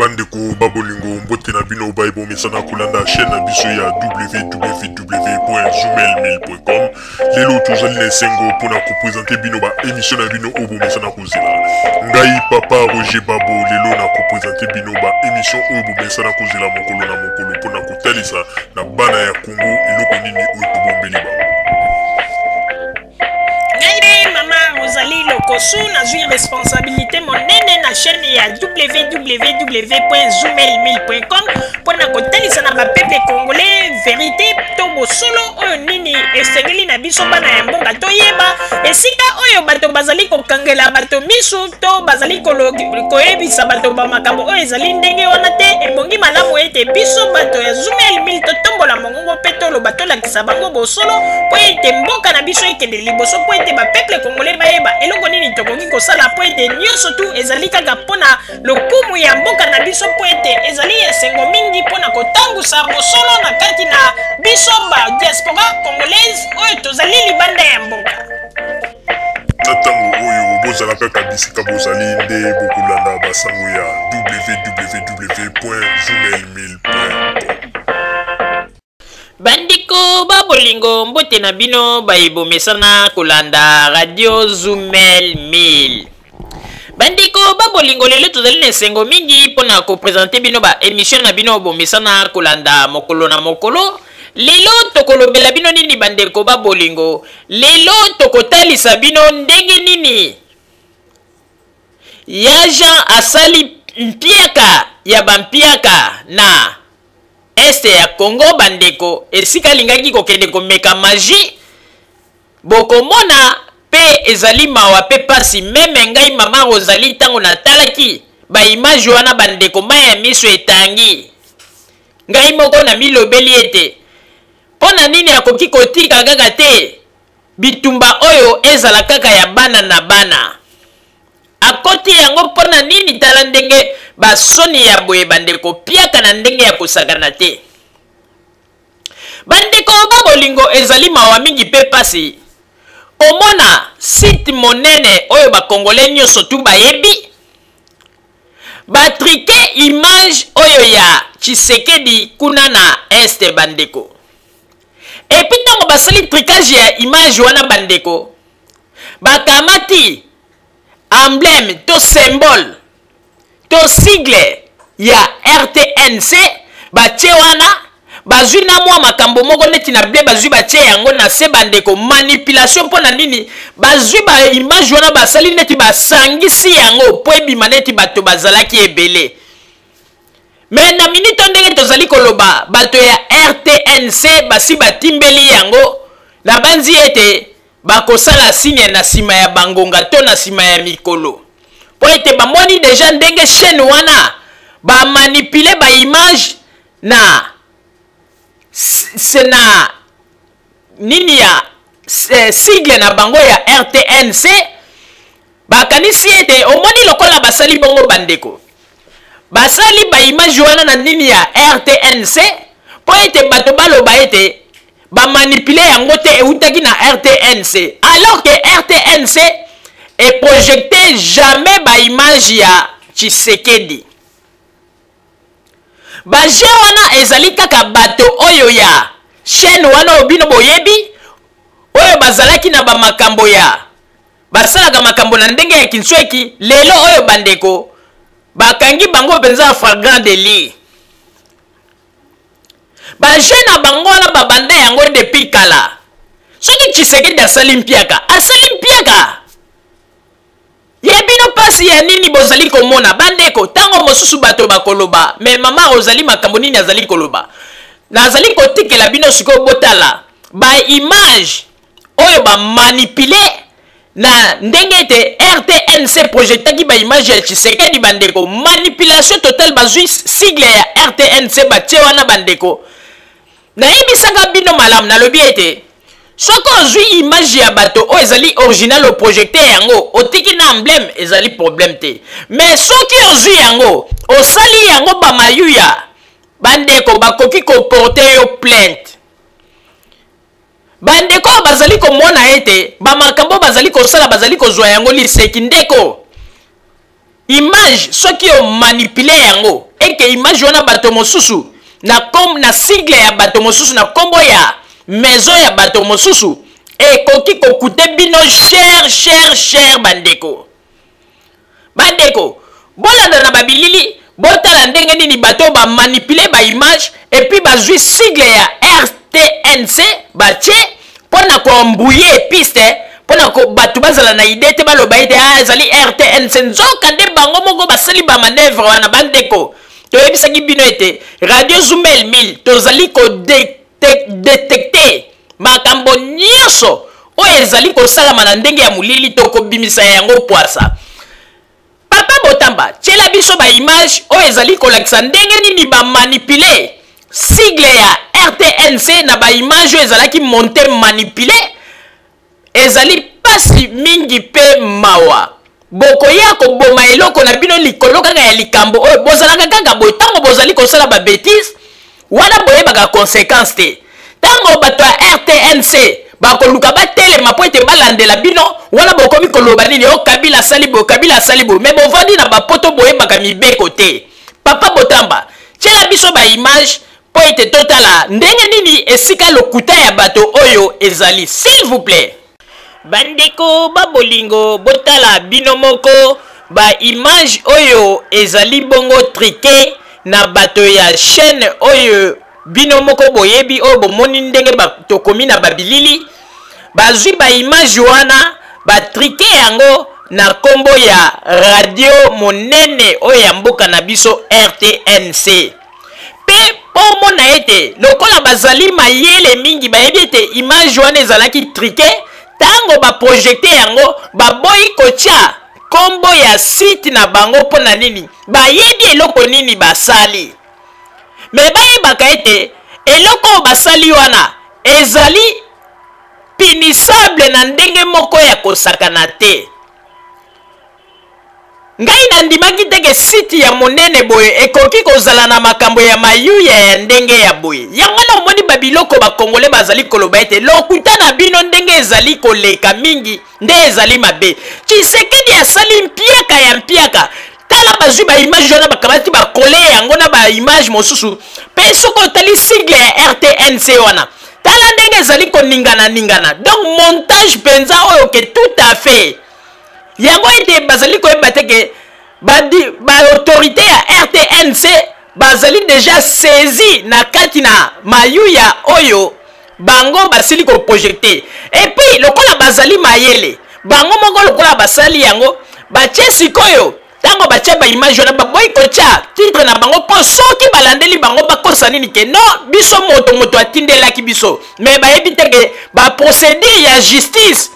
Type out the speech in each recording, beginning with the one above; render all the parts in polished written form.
Bandeko babolingo mbote na bino baibo mesana kulanda chaîne na biso ya www.zoomelmail.com. Lelo tozali na sengo pona ko présenter bino ba émission na bino obo mesana kozela. Ngai papa Roger Babo lelo na ko présenter bino ba émission obo mesana kozela mokolo na mokolo pona ko talisa na bana ya Congo eloko nini otobombeli ba. Rosalie Lokosu na zui responsabilité monene na chaîne ya www.zoomelmail.com pour na kotalisa na peuple congolais vérité to bosolo oyo nini esengeli na biso bana ya mboka toyeba esika oyo bato bazali kokangela bato misu to bazali koyebisa bato ba makambo oyo ezali ndenge wana te ebongi malamu ete biso bato ya Zoomelmail totombola mongongo pe toloba tolakisa bango bosolo po ete mboka na biso ekende liboso po ete ba peuple congolais bayeba eloko nini tokoki kosala po ete nyonso tu ezali kaka mpona lokumu ya mboka na biso po ete ezali esengo mingi mpona kotangusa bosolo na kati na biso ba diaspora congolaise oyo tozali libanda ya mboka. Na ntango oyo bozala kaka bisika bozali nde bokolanda basango ya www.zoomelmail.com. Bandiko babolingo mbote na bino baibo mesana kolanda radio Zoomelmail. Bandiko babolingo lelo tozali na sengo mingi pona ko présenter bino ba émission na bino bo mesana kolanda mokolo na mokolo. Lelo tokolobela bino nini bandeko babolingo. Lelo tokotalisa bino ndenge nini ya Jean asali mpiaka ya bampiaka na este ya Congo bandeko esika lingaki kokende komeka magie bokomona pe ezali mawa pe pasi meme ngai mama Rosalie tango natalaki ba image wana bandeko maya miso etangi ngai moko na milobeli ete pona nini akoki kotika kaka te bitumba oyo ezala kaka ya bana na bana akoti yango pona nini tala ndenge basoni ya boye bandeko piaka na ndenge ya kosakana te bandeko babolingo ezali mawa mingi pe pasi komona site monene oyo bakongole nyonso tu bayebi batrike image oyo ya Tshisekedi kuna na este bandeko epi ntango basali trikage ya image wana bandeko bakamati emblème to symbole to sigle ya RTNC batie wana bazwi na mwa makambo moko neti na ble bazwi batie yango na se bandeko manipulation mpona nini bazwi ba image wana basali neti basangisi yango po ebima neti bato bazalaki ebele me na minute ndenge tozali koloba bato ya RTNC basi batimbeli yango na banzi ete bakosala signe na nsima ya bangonga to na nsima ya mikolo po ete bamoni deja ndenge chaîne wana bamanipule ba image na sena nini ya sigle na bango ya RTNC bakanisi ete omoni lokola basali bongo bandeko basali ba image wana na nini ya RTNC po ete bato baloba ete bamanipule yango te eutaki na RTNC alors que RTNC est projeté jamais ba image ya Tshisekedi baje wana ezali kaka bato oyo ya chaîne wana obino boyebi oyo bazalaki na bamakambo ya basalaka makambo na ndenge ya kinsweki lelo oyo bandeko bakangi bango penza flagrant délit baje na bango wana babanda yango depuis kala soki Tshisekedi asali mpiaka yebino pasi ya nini bozali komona bandeko tango mosusu bato bakoloba me mama Rosalie makambo nini azali koloba nazali kotikela bino sikoyo botala ba image oyo bamanipule na ndenge ete RTNC projetaki ba image ya Tshisekedi bandeko manipulation totale bazwi sigle ya RTNC batie wana bandeko nayebisaka bino malamu nalobi ete soko ozwi image ya bato oyo ezali original o projecteur yango otiki na emblème ezali problème te mais soki ozwi yango osali yango bamayu ya bandeko bakoki koporte yo plainte bandeko bazali komona ete bamakambo bazali kosala bazali kozwa yango liseki ndeko image soki o manipule yango eke image wana bato mosusu na sigle ya bato mosusu na kombo ya maison ya bato mosusu ekoki kokute bino cher bandeko. Bandeko, bolanda na babilili, botala ndenge nini bato ba manipuler ba image et puis bazui sigle ya RTNC batie pona ko mbouiller piste pona ko bato bazala na idée te baloba ite ezali RTNC nzoka nde bango moko basali ba manœuvre wana bandeko. Toyebisaki bino ete radio Zoomel 1000 tozali ko détecter makambo nyonso oyo ezali kosalama na ndenge ya molili tokobimisa yango poasa. Papa Botamba tiela biso ba image oyo ezali kolakisa ndenge nini ba manipuler sigle ya RTNC na ba image oyo ezalaki monte manipuler ezali pasi mingi pe mawa. Bokoya koboma eloko na bino likolo kaka ya likambo oyo bozalaka kaka boye ntango bozali kosala ba bêtise wana boyebaka conséquence te. Tango bato ya RTNC bakoluka batelema po ete balandela bino wana bokomi koloba nini o Kabila salibo Kabila salibo me bovandi na bapoto boyebaka mibeko te. Papa Botamba tiela biso ba image po ete totala ndenge nini esika lokuta ya bato oyo ezali s'il vous plaît. Bandeko babolingo botala bino moko ba image oyo ezali bongo triqué na bato ya chaîne oyo bino moko boyebi oyo bomoni ndenge tokomi na babilili bazwi ba image wana batrike yango na kombo ya radio monene oyo ya mboka na biso RTNC. Pe pomona ete lokola bazali mayele mingi bayebi ete image wana ezalaki trike tango baprojekte yango baboyi kotia kombo ya site na bango mpona nini bayebi eloko nini basali. Me bayebaka ete eloko oyo basali wana ezali punissable na ndenge moko ya kosakana te. Ngai nandimaki teke site ya monene boye ekoki kozala na makambo ya mayuya ya ndenge ya boye. Yango na omoni babiloko bakongole bazali koloba ete lokuta na bino ndenge ezali koleka mingi nde ezali mabe. Tshisekedi asali mpiaka ya mpiaka. Tala bazwi ba image wana bakamati bakole yango na ba image mosusu. Pe soko otali sigle ya RTNC wana. Tala ndenge ezali koningana. Donc montage penza oyo ke tout à fait. Yango ete bazali koyeba teke ba autorité ya RTNC bazali déjà saisi na kati na mayuya oyo bango basili ko projecter. Et puis lokola bazali mayele bango moko lokola basali yango batie sikoyo tango batie ba image wana baboyi kotia titre na bango po soki balandeli bango bakosa nini ke no biso moto atindelaki biso mais bayebi teke ba procédure ya justice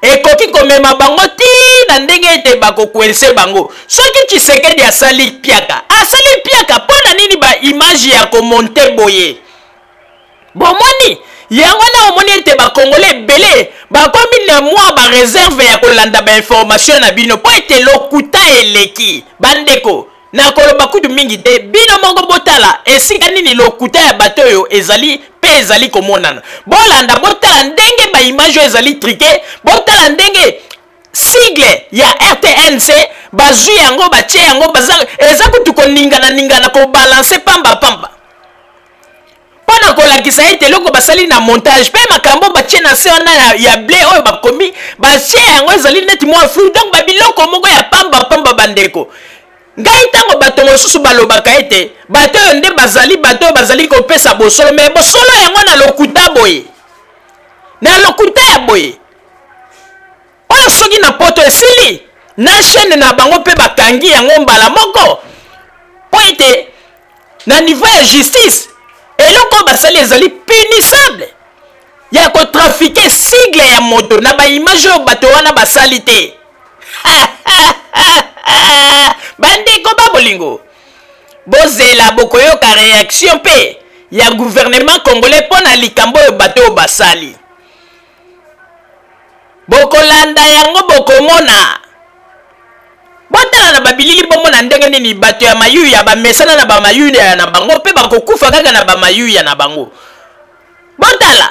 ekoki komema bango ti na ndenge ete bakokwense bango. Soki Tshisekedi asali piaka mpona nini ba image ya komonte boye bomoni yango na omoni ete bakongole ebele bakomi na mwa bareserve ya kolanda bainformation na bino po ete lokuta eleki. Bandeko nakoloba kudu mingi te bino moko botala esika nini lokuta ya bato oyo ezali pe ezali komonana. Bolanda botala ndenge ba image ezali trike, botala ndenge sigle ya RTNC bazwi yango batie yango eza kutu koningana ko balancer pamba pona kolakisa ete loko basali na montage pe makambo batie na se wana ya blé oyo bakomi batie yango ezali neti mwa flou. Donc babiloko moko ya pamba bandeko. Ngai tango bato mosusu balobaka ete bato oyo nde bazali kopesa bosolo me bosolo yango na lokuta boye ya boye oyo soki na poto esili na chaîne na bango pe bakangi yango mbala moko po ete na niveau ya justice eloko basali ezali punissable ya kotrafike sigle ya moto na ba image oyo bato wana basali te. Bandeko babolingo bozela bokoyoka réaction pe ya gouvernement congolais pona likambo oyo bato oyo basali bokolanda yango bokomona botala na babilili bomona ndenge nini bato ya mayuya bamesana na bamayuya na bango pe bakokufa kaka na bamayuya na bango. Botala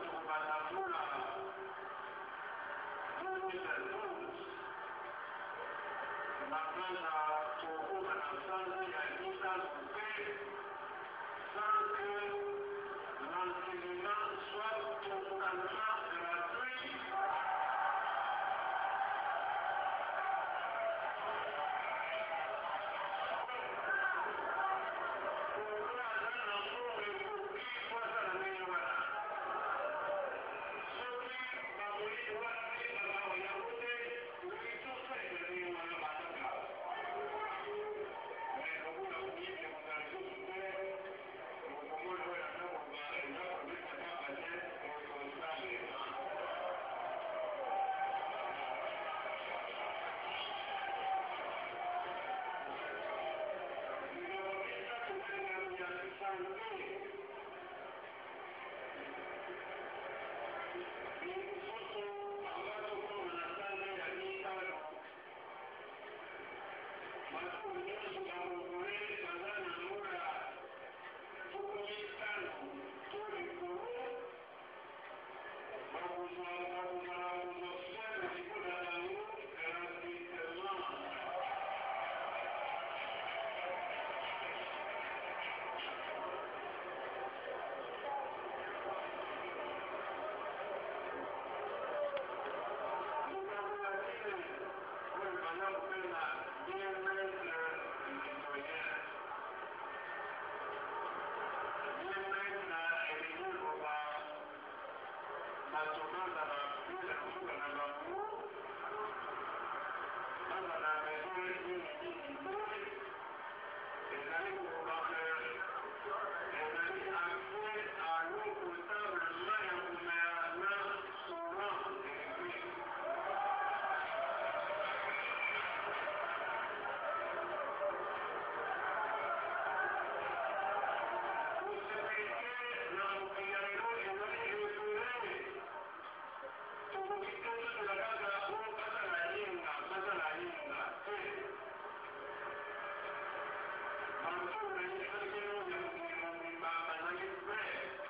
Thank you.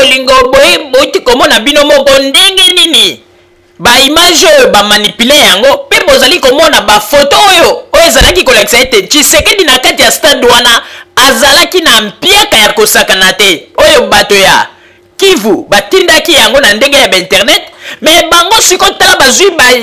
bolingo boye boti komona bino moko ndenge nini ba image oyo ba manipule yango pe bozali komona ba photo oyo ezalaki kolakisa ete Tshisekedi na kati ya stade wana azalaki na mpiaka ya kosakana te oyo bato ya Kivu batindaki yango na ndenge ya internet mais bango siko tala bazwi ba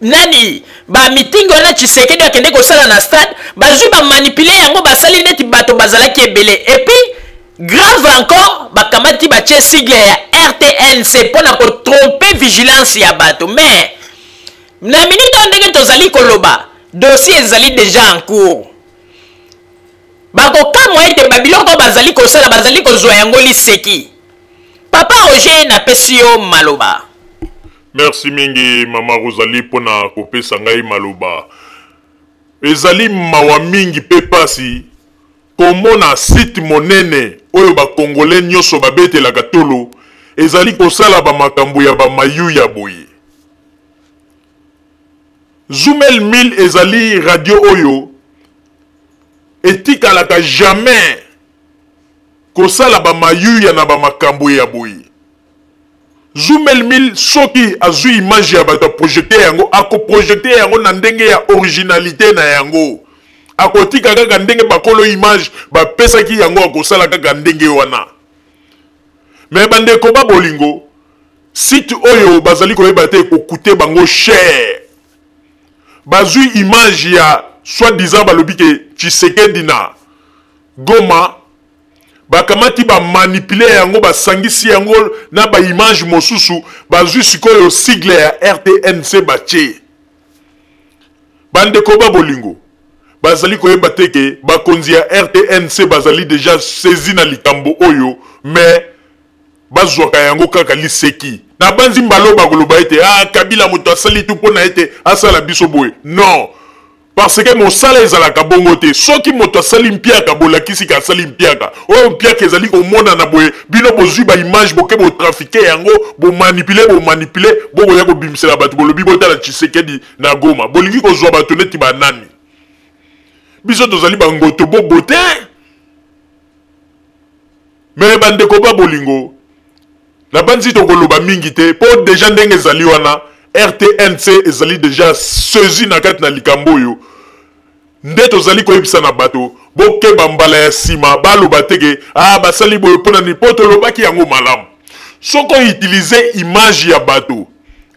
nani ba meeting wana Tshisekedi akende kosala na stade bazwi ba manipule yango basali neti bato bazalaki ebele et puis grave encore bakamati batie sigle ya RTNC pona ko tromper vigilance ya bato mais na minute ndenge tozali koloba dossier ezali déjà en cours bakokamwa ete babiloko bazali kosala bazali kozwa yango liseki. Papa Roger na pesi yo maloba. Merci mingi mama Rosalie pona kopesa ngai maloba. Ezali mawa mingi pe pasi komona site monene oyo ba congolais nyoso babetelaka tolo ezali kosala ba makambo ya ba mayu ya boye. Zoomel 1000 ezali radio oyo etikalaka jamais kosala ba mayu ya na ba makambo ya boye. Zoomel 1000 soki azui image ya bato projecter yango ako projecter yango na ndenge ya originalité na yango akotika kaka ndenge bakolo image bapesaki yango akosala kaka ndenge wana. Mais bandeko ba bolingo site oyo bazali koyeba te kokute bango cher bazui image ya soi-disant balobi ke Tshisekedi na Goma bakamati ba manipule yango basangisi yango na ba image mosusu bazui sikoyo sigle ya RTNC bache. Bandeko ba bolingo bazali koyeba te ke bakonzi ya RTNC bazali déjà saisi na likambo oyo mais bazwaka yango kaka liseki na banzi mbaloba koloba ete Kabila moto asali tu pona ete asala biso boye. Non, parce que mosala ezalaka bongo te soki moto asali mpiaka bolakisi ka asali mpiaka oyo mpiaka ezali komona na boye bino bozwi ba image boke bo trafiquer yango bo manipuler bo ya ko bimisela bato bolobi botala Tshisekedi na Goma bolingi kozwa bato neti banani biso tozali bangoto bobo te. Mais bandeko ba bolingo na banzi tokoloba mingi te po déjà ndenge ezali wana RTNC ezali déjà saisi na kati na likambo oyo nde tozali koyebisa na bato bokeba mbala ya sima baloba teke basali boye mpona ni po tolobaki yango malamu soko utilize image ya bato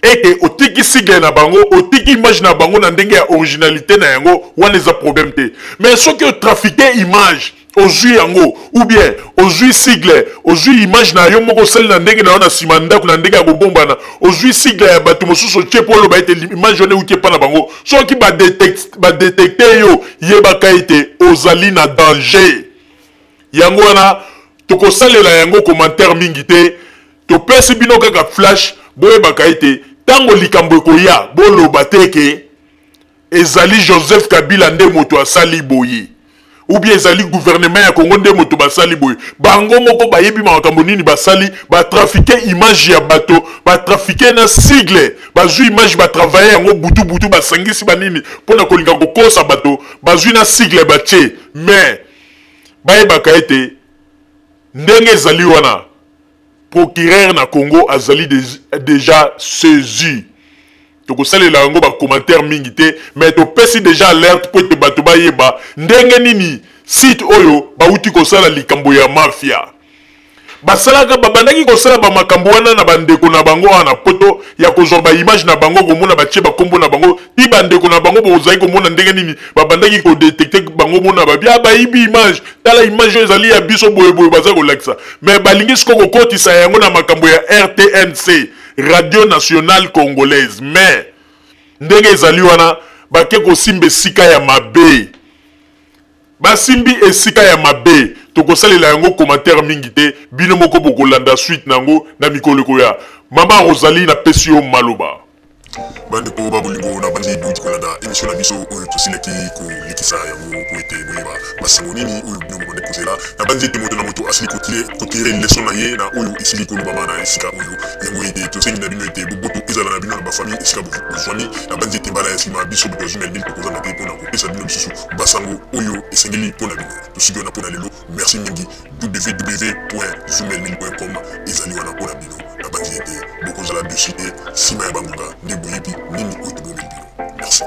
eke otiki sigle na bango otiki image na bango na ndenge ya originalité na yango wana eza problème te. Mais soki otrafike image ozwi yango ou bien ozwi sigle ozwi image na yo moko sali na ndenge na yo na sima ndako na ndenge ya kobombana ozwi sigle ya bato mosusu otie po oloba ete image one utie pa na bango soki badetecte yo yebaka ete ozali na danger yango wana tokosalela yango commentaire mingi te topesi bino kaka flash boyebaka ete tango likambo ekoya boloba teke ezali Joseph Kabila nde moto asali boye ou bien ezali gouvernement ya Congo nde moto basali boye bango moko bayebi makambo nini basali batrafike image ya bato batrafike na sigle bazwi image batravaye yango butu basangisi banini mpona kolinga kokosa bato bazwi na sigle bache. Mais bayebaka ete ndenge ezali wana procureur na Congo azali déjà saisi tokosalela yango ba commentaire mingi te mais topesi déjà alerte po ete bato bayeba ndenge nini site oyo bauti kosala likambo ya mafia basalaka babandaki kosala ba makambo wana na bandeko na bango wana poto ya kozwa ba image na bango komona batie bakombo na bango ti bandeko na bango bozali komona ndenge nini babandaki kodetecte bango mona babia bayibi image tala image ezali ya biso boye baza kolakisa. Mais balingi siko kokotisa yango na makambo ya RTNC Radio Nationale Congolaise. Mais ndenge ezali wana bake kosimba esika ya mabe basimbi esika ya mabe tokosalela yango commentaire mingi te bino moko bokolanda suite nango na mikoleko ya mama Rosalie na pesi yo maloba. Bandeko babolingo na bandi duti kolanda émission na biso oyo tosileki kolikisa yango po ete boyeba masango nini oyo bino moko deposela na bandi ete moto na moto asili kotire leson na ye na oyo esili kolobama na esika oyo yango ete tosengi na bino ete boboto ezala na bino na famille esika bozwani na banzete mbala ya nsima biso bokozumela bino tokoza na te mpona kopesa bino lisusu basango oyo esengeli mpona bino tosiki wana mpona lelo merci mingi www.zoomelmil.com ezali wana mpona bino na banzete bokozala dessus te nsima ya bangonga nde boyebi nini oyo tobomeli bino merci.